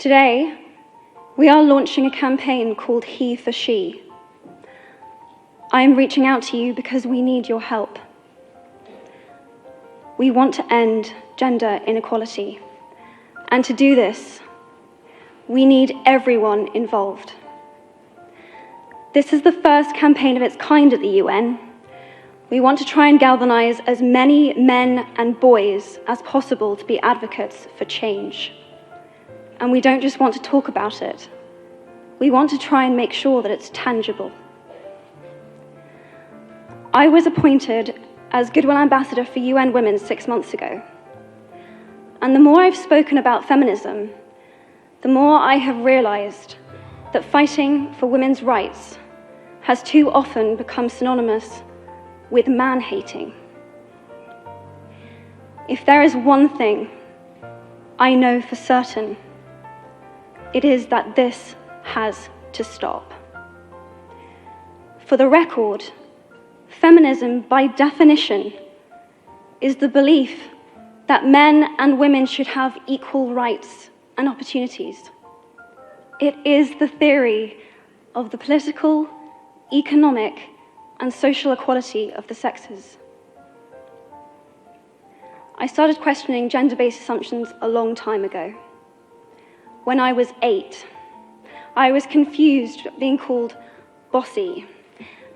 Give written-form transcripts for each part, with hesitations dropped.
Today, we are launching a campaign called He for She. I am reaching out to you because we need your help. We want to end gender inequality, and to do this, we need everyone involved. This is the first campaign of its kind at the UN. We want to try and galvanize as many men and boys as possible to be advocates for change. And we don't just want to talk about it. We want to try and make sure that it's tangible. I was appointed as Goodwill Ambassador for UN Women 6 months ago. And the more I've spoken about feminism, the more I have realized that fighting for women's rights has too often become synonymous with man-hating. If there is one thing I know for certain, it is that this has to stop. For the record, feminism, by definition, is the belief that men and women should have equal rights and opportunities. It is the theory of the political, economic, and social equality of the sexes. I started questioning gender-based assumptions a long time ago. When I was 8, I was confused being called bossy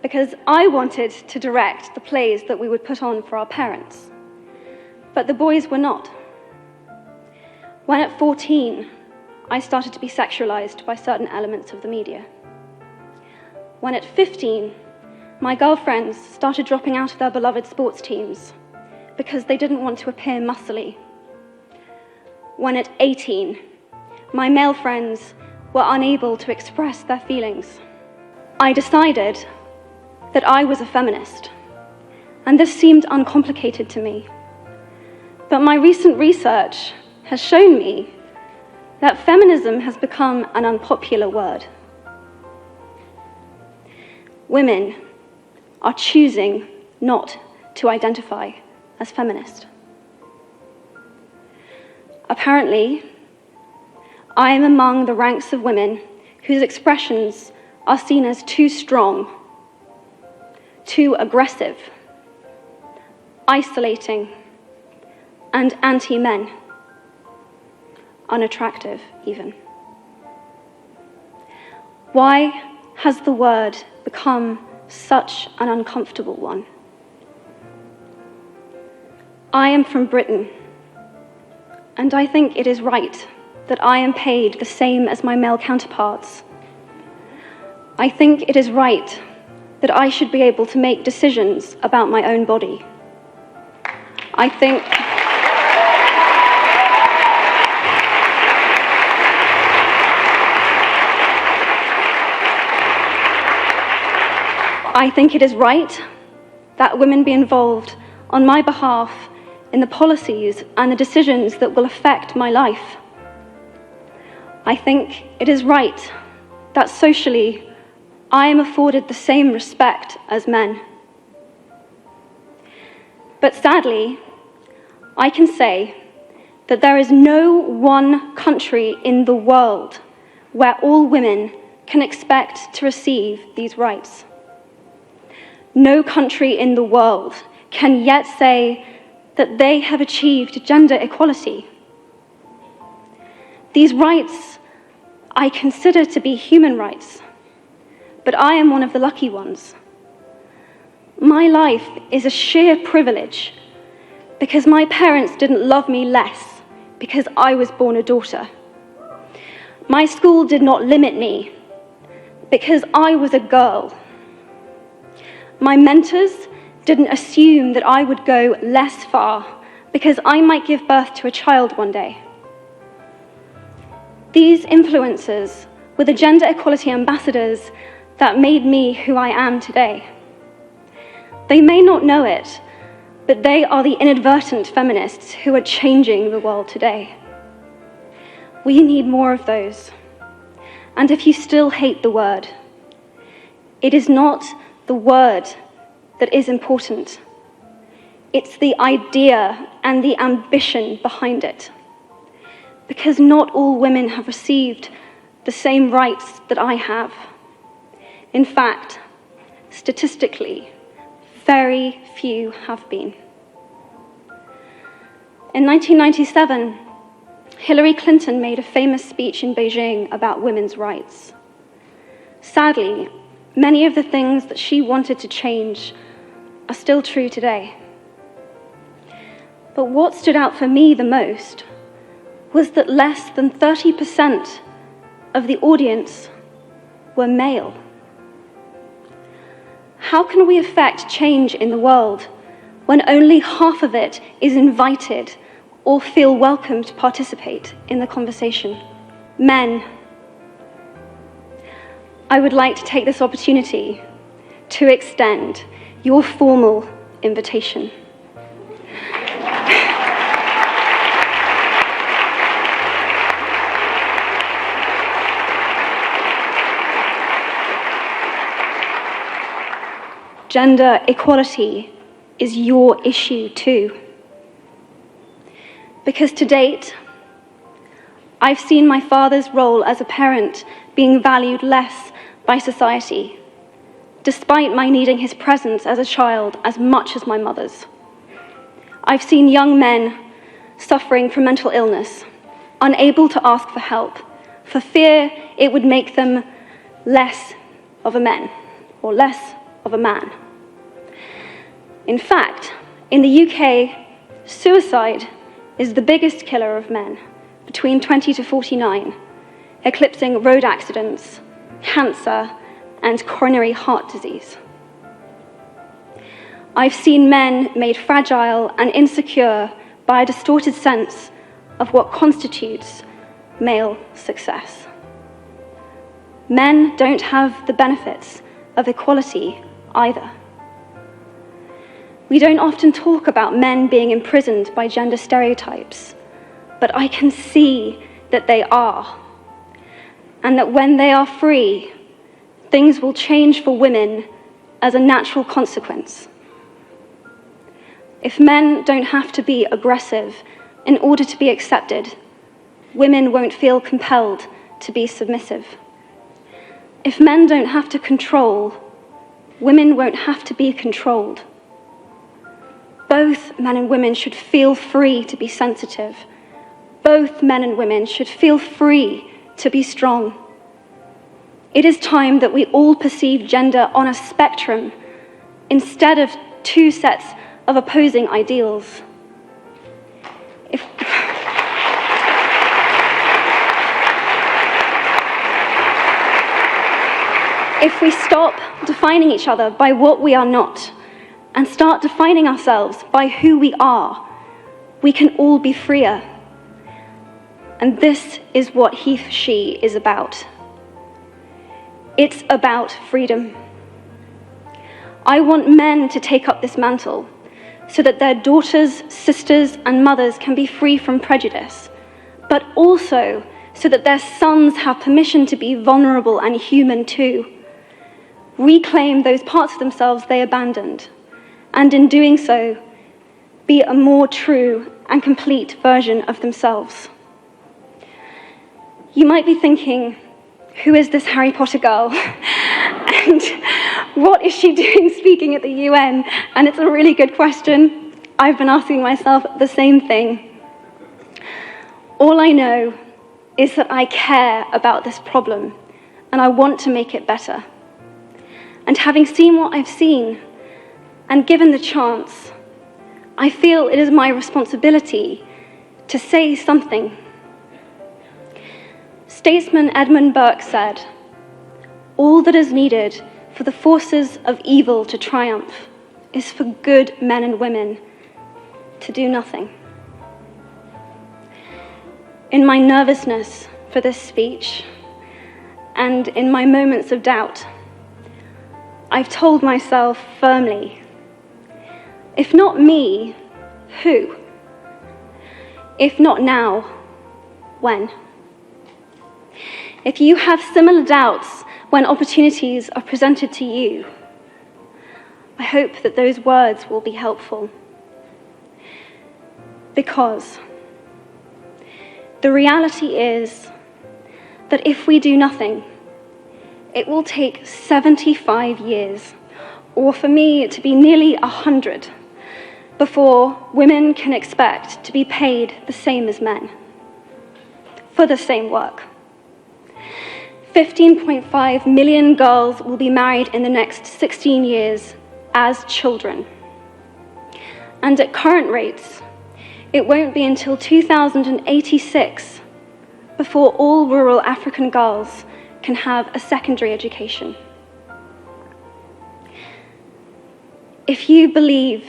because I wanted to direct the plays that we would put on for our parents, but the boys were not. When at 14, I started to be sexualized by certain elements of the media. When at 15, my girlfriends started dropping out of their beloved sports teams because they didn't want to appear muscly. When at 18, my male friends were unable to express their feelings. I decided that I was a feminist, and this seemed uncomplicated to me. But my recent research has shown me that feminism has become an unpopular word. Women are choosing not to identify as feminist. Apparently, I am among the ranks of women whose expressions are seen as too strong, too aggressive, isolating, and anti-men, unattractive even. Why has the word become such an uncomfortable one? I am from Britain, and I think it is right that I am paid the same as my male counterparts. I think it is right that I should be able to make decisions about my own body. I think it is right that women be involved on my behalf in the policies and the decisions that will affect my life. I think it is right that socially I am afforded the same respect as men. But sadly, I can say that there is no one country in the world where all women can expect to receive these rights. No country in the world can yet say that they have achieved gender equality. These rights I consider to be human rights, but I am one of the lucky ones. My life is a sheer privilege because my parents didn't love me less because I was born a daughter. My school did not limit me because I was a girl. My mentors didn't assume that I would go less far because I might give birth to a child one day. These influences were the gender equality ambassadors that made me who I am today. They may not know it, but they are the inadvertent feminists who are changing the world today. We need more of those. And if you still hate the word, it is not the word that is important. It's the idea and the ambition behind it. because not all women have received the same rights that I have. In fact, statistically, very few have been. In 1997, Hillary Clinton made a famous speech in Beijing about women's rights. Sadly, many of the things that she wanted to change are still true today. But what stood out for me the most was that less than 30% of the audience were male. How can we affect change in the world when only half of it is invited or feel welcome to participate in the conversation? Men, I would like to take this opportunity to extend your formal invitation. Gender equality is your issue too. Because to date, I've seen my father's role as a parent being valued less by society, despite my needing his presence as a child as much as my mother's. I've seen young men suffering from mental illness, unable to ask for help, for fear it would make them less of a man or less of a man. In fact, in the UK, suicide is the biggest killer of men between 20 to 49, eclipsing road accidents, cancer, and coronary heart disease. I've seen men made fragile and insecure by a distorted sense of what constitutes male success. Men don't have the benefits of equality either. We don't often talk about men being imprisoned by gender stereotypes, but I can see that they are, and that when they are free, things will change for women as a natural consequence. If men don't have to be aggressive in order to be accepted, women won't feel compelled to be submissive. If men don't have to control, women won't have to be controlled. Both men and women should feel free to be sensitive. Both men and women should feel free to be strong. It is time that we all perceive gender on a spectrum instead of two sets of opposing ideals. If we stop defining each other by what we are not and start defining ourselves by who we are, we can all be freer. And this is what he, she is about. It's about freedom. I want men to take up this mantle so that their daughters, sisters, and mothers can be free from prejudice, but also so that their sons have permission to be vulnerable and human too. Reclaim those parts of themselves they abandoned, and in doing so, be a more true and complete version of themselves. You might be thinking, who is this Harry Potter girl? And what is she doing speaking at the UN? And it's a really good question. I've been asking myself the same thing. All I know is that I care about this problem, and I want to make it better. And having seen what I've seen, and given the chance, I feel it is my responsibility to say something. Statesman Edmund Burke said, "All that is needed for the forces of evil to triumph is for good men and women to do nothing." In my nervousness for this speech, and in my moments of doubt, I've told myself firmly, if not me, who? If not now, when? If you have similar doubts when opportunities are presented to you, I hope that those words will be helpful. Because the reality is that if we do nothing, it will take 75 years, or for me to be nearly 100, before women can expect to be paid the same as men for the same work. 15.5 million girls will be married in the next 16 years as children. And at current rates, it won't be until 2086 before all rural African girls can have a secondary education. If you believe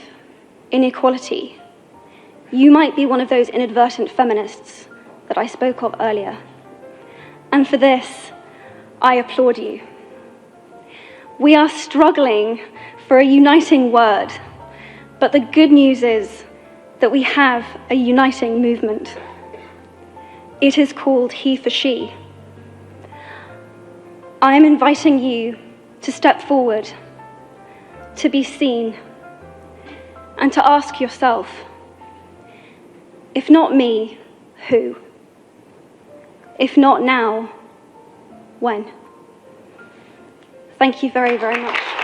in equality, you might be one of those inadvertent feminists that I spoke of earlier. And for this, I applaud you. We are struggling for a uniting word, but the good news is that we have a uniting movement. It is called He for She. I am inviting you to step forward, to be seen, and to ask yourself, if not me, who? If not now, when? Thank you very, very much.